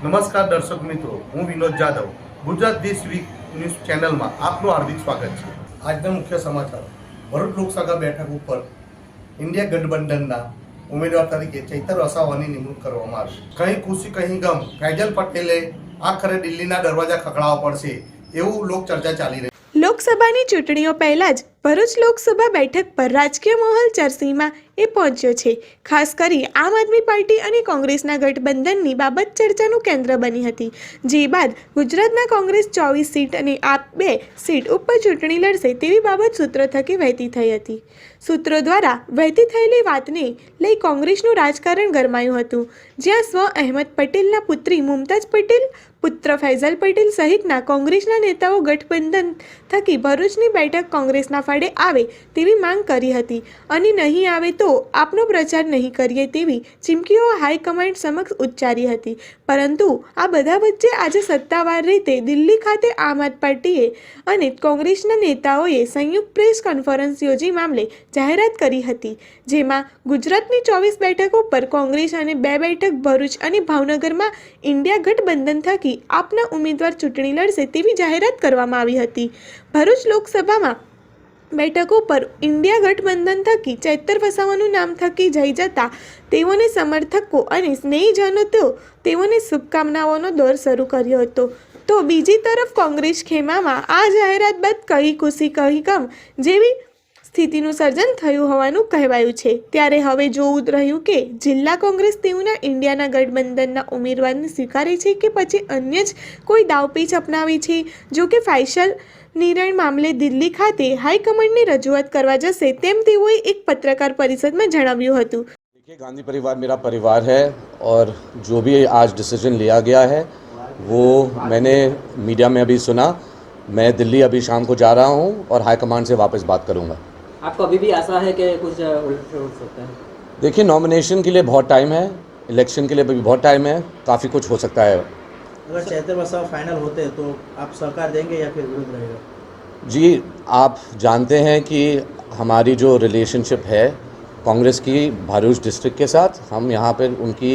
નમસ્કાર દર્શક મિત્રો, હું Vinod Jadav Gujarat this week news ચેનલમાં આપનું હાર્દિક સ્વાગત છે। આજના મુખ્ય સમાચાર: ભરૂચ લોકસભા બેઠક ઉપર ઇન્ડિયા ગઠબંધનના ઉમેદવાર તરીકે ચૈતર વસાવાની નિમણૂક કરવામાં આવી। કहीं ખુશી કहीं ગમ, ફૈજલ પટેલે આખરે દિલ્હીના દરવાજા ખખડાવવા પડશે એવું લોકચર્ચા ચાલી રહી। લોકસભાની ચૂંટણીઓ પહેલા જ ભરૂચ લોકસભા બેઠક પર રાજકીય માહોલ ચરસીમાં પહોંચ્યો છે। ખાસ કરી આમ આદમી પાર્ટી અને કોંગ્રેસના ગઠબંધનની બાબત ચર્ચાનું કેન્દ્ર બની હતી, જે બાદ ગુજરાતમાં કોંગ્રેસ 24 સીટ અને આપ 2 સીટ ઉપર ચૂંટણી લડશે તેવી બાબત સૂત્રો થકી વહેતી થઈ હતી। સૂત્રો દ્વારા વહેતી થયેલી વાતને લઈ કોંગ્રેસનું રાજકારણ ગરમાયું હતું, જ્યાં સ્વ અહેમદ પટેલના પુત્રી મુમતાઝ પટેલ, પુત્ર ફૈઝલ પટેલ સહિતના કોંગ્રેસના નેતાઓ ગઠબંધન થકી ભરૂચની બેઠક કોંગ્રેસના ફાળે આવે તેવી માંગ કરી હતી અને નહીં આવે તો આપનો પ્રચાર નહીં કરીએ તેવી ચીમકીઓ હાઈકમાન્ડ સમક્ષ ઉચ્ચારી હતી। પરંતુ આ બધા વચ્ચે આજે સત્તાવાર રીતે દિલ્હી ખાતે આમ આદમી પાર્ટીએ અને કોંગ્રેસના નેતાઓએ સંયુક્ત પ્રેસ કોન્ફરન્સ યોજી મામલે જાહેરાત કરી હતી, જેમાં ગુજરાતની 24 બેઠકો પર કોંગ્રેસ અને 2 બેઠક ભરૂચ અને ભાવનગરમાં ઇન્ડિયા ગઠબંધન થકી આપના ઉમેદવાર ચૂંટણી લડશે તેવી જાહેરાત કરવામાં આવી હતી। ભરૂચ લોકસભામાં બેઠકો પર ઇન્ડિયા ગઠબંધન થકી ચૈતર વસાવાનું નામ થકી જઈ જતા તેઓને સમર્થકો અને સ્નેહીજનો તેઓને શુભકામનાઓનો દોર શરૂ કર્યો હતો। તો બીજી તરફ કોંગ્રેસ ખેમામાં આ જાહેરાત બાદ કहीं ખુશી કहीं ગમ જેવી સ્થિતિનું સર્જન થયું હોવાનું કહેવાયું છે। ત્યારે હવે જોવું રહ્યું કે જિલ્લા કોંગ્રેસ તેઓના ઇન્ડિયાના ગઠબંધનના ઉમેદવારને સ્વીકારે છે કે પછી અન્ય જ કોઈ દાવપેચ અપનાવે છે। જો કે ફૈસલ નિર્ણય મામલે દિલ્હી ખાતે હાઈકમાન્ડને રજૂઆત કરવા જશે તેમ તેઓએ એક પત્રકાર પરિષદમાં જણાવ્યું હતું। देखिए, गांधी परिवार मेरा परिवार है और जो भी आज डिसीजन लिया गया है वो मैंने मीडिया में अभी सुना। मैं दिल्ली अभी शाम को जा रहा हूँ और हाईकमांड से वापस बात करूँगा। आपको अभी भी आशा है कि कुछ उलट सकता है? देखिए, नॉमिनेशन के लिए बहुत टाइम है, इलेक्शन के लिए भी बहुत टाइम है, काफ़ी कुछ हो सकता है। अगर चैतर वसावा फाइनल होते हैं तो आप सहकार देंगे या फिर विरोध रहेगा? जी, आप जानते हैं कि हमारी जो रिलेशनशिप है कांग्रेस की भरूच डिस्ट्रिक्ट के साथ, हम यहाँ पर उनकी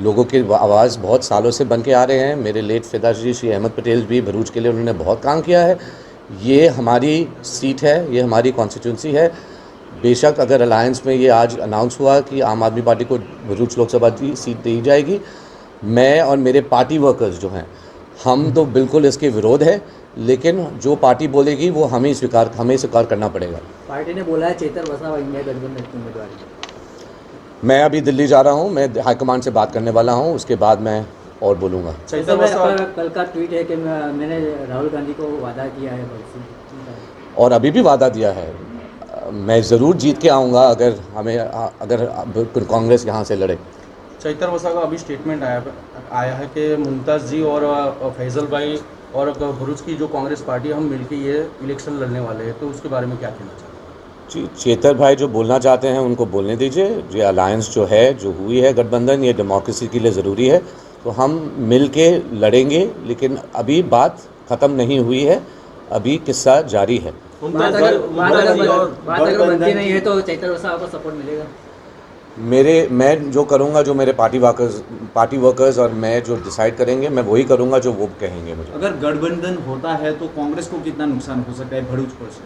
लोगों की आवाज़ बहुत सालों से बन के आ रहे हैं। मेरे लेट पिताजी श्री अहमद पटेल भी भरूच के लिए उन्होंने बहुत काम किया है। ये हमारी सीट है, ये हमारी कॉन्स्टिट्यूंसी है। बेशक अगर अलायंस में ये आज अनाउंस हुआ कि आम आदमी पार्टी को भरूच लोकसभा की सीट दी जाएगी, मैं और मेरे पार्टी वर्कर्स जो हैं हम तो बिल्कुल इसके विरोध है, लेकिन जो पार्टी बोलेगी वो हमें स्वीकार करना पड़ेगा। पार्टी ने बोला है चैतर वसावा इंडिया गठबंधन की उम्मीदवार है। मैं अभी दिल्ली जा रहा हूँ, मैं हाईकमांड से बात करने वाला हूँ, उसके बाद मैं और बोलूँगा। चैतर वसावा कल का ट्वीट है कि मैंने राहुल गांधी को वादा किया है और अभी भी वादा दिया है, मैं ज़रूर जीत के आऊँगा अगर कांग्रेस यहाँ से लड़े। चैतर वसावा का अभी स्टेटमेंट आया है कि मुमताज़ जी और फैज़ल भाई और भरूच की जो कांग्रेस पार्टी हम मिलकर ये इलेक्शन लड़ने वाले हैं, तो उसके बारे में क्या कहना चाहते हैं? जी, चेतर भाई जो बोलना चाहते हैं उनको बोलने दीजिए। ये अलायंस जो है, जो हुई है गठबंधन, ये डेमोक्रेसी के लिए ज़रूरी है, तो हम मिल के लड़ेंगे, लेकिन अभी बात ख़त्म नहीं हुई है, अभी किस्सा जारी है। बात अगर बनती नहीं है तो चैतर वसावा को सपोर्ट मिलेगा? मैं जो करूँगा, जो मेरे पार्टी वर्कर्स और मैं जो डिसाइड करेंगे, मैं वही करूँगा जो वो कहेंगे मुझे। अगर गठबंधन होता है तो कांग्रेस को कितना नुकसान हो सकता है भरूच पर से?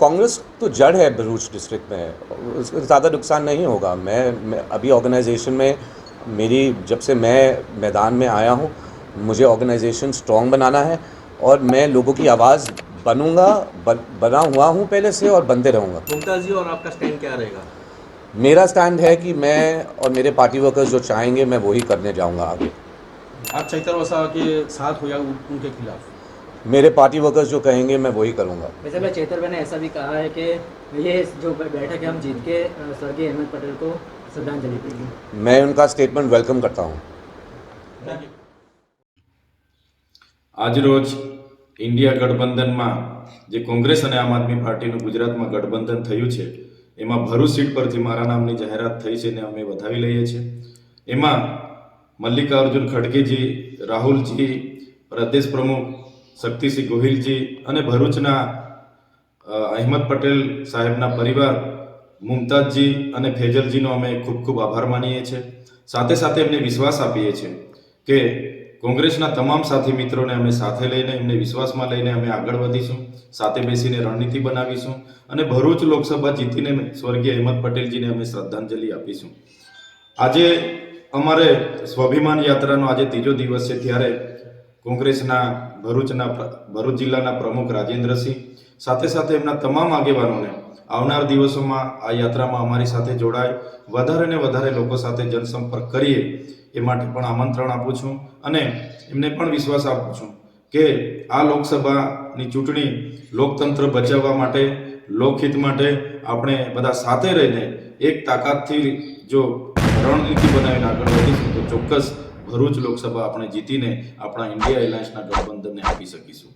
कांग्रेस तो जड़ है भरूच डिस्ट्रिक्ट में, उसको ज़्यादा नुकसान नहीं होगा। मैं अभी ऑर्गेनाइजेशन में जब से मैं मैदान में आया हूँ, मुझे ऑर्गेनाइजेशन स्ट्रॉन्ग बनाना है और मैं लोगों की आवाज़ बना हुआ हूँ पहले से और बनते रहूँगा। मुमताज़ जी, और आपका स्टैंड क्या रहेगा? मेरा स्टैंड है कि मैं और मेरे पार्टी वर्कर्स जो चाहेंगे मैं वही करने जाऊँगा आगे। आप चैतर वसावा के साथ हो या उनके खिलाफ? मेरे पार्टी वर्कर्स जो कहेंगे मैं वही करूँगा। वैसे भाई चैतर भाई ने ऐसा भी कहा है कि ये जो बैठक है हम जीत के स्वर्गीय अहमद पटेल को श्रद्धांजलि देंगे। मैं उनका स्टेटमेंट वेलकम करता हूँ। आज रोज इंडिया गठबंधन में जे कांग्रेस और आम आदमी पार्टी गुजरात में गठबंधन थयुं छे, एमां भरूच सीट परथी मारा नामनी जाहेरात थई छे ने अमे वधावी लईए छीए। एमां मल्लिकार्जुन खड़गेजी, राहुलजी, प्रदेश प्रमुख शक्तिसिंह गोहिलजी અને ભરૂચના અહેમદ પટેલ સાહેબના પરિવાર મુમતાઝજી અને ફૈઝલજીનો અમે ખૂબ ખૂબ આભાર માનીએ છીએ। સાથે સાથે એમને વિશ્વાસ આપીએ છીએ કે કોંગ્રેસના તમામ સાથી મિત્રોને અમે સાથે લઈને એમને વિશ્વાસમાં લઈને અમે આગળ વધીશું, સાથે બેસીને રણનીતિ બનાવીશું અને ભરૂચ લોકસભા જીતીને સ્વર્ગીય અહેમદ પટેલજીને અમે શ્રદ્ધાંજલિ આપીશું. આજે અમારે સ્વાભિમાન યાત્રાનો આજે ત્રીજો દિવસ છે, ત્યારે કોંગ્રેસના ભરૂચ જિલ્લાના પ્રમુખ રાજેન્દ્રસિંહ સાથે સાથે એમના તમામ આગેવાનોને આવનાર દિવસોમાં આ યાત્રામાં અમારી સાથે જોડાય, વધારે ને વધારે લોકો સાથે જનસંપર્ક કરીએ એ માટે પણ આમંત્રણ આપું છું અને એમને પણ વિશ્વાસ આપું છું કે આ લોકસભાની ચૂંટણી લોકતંત્ર બચાવવા માટે, લોકહિત માટે આપણે બધા સાથે રહીને એક તાકાતથી જો રણનીતિ બનાવીને આગળ વધીશું તો ચોક્કસ ભરૂચ લોકસભા આપણે જીતીને આપણા ઇન્ડિયા એલાયન્સના ગઠબંધનને આપી શકીશું.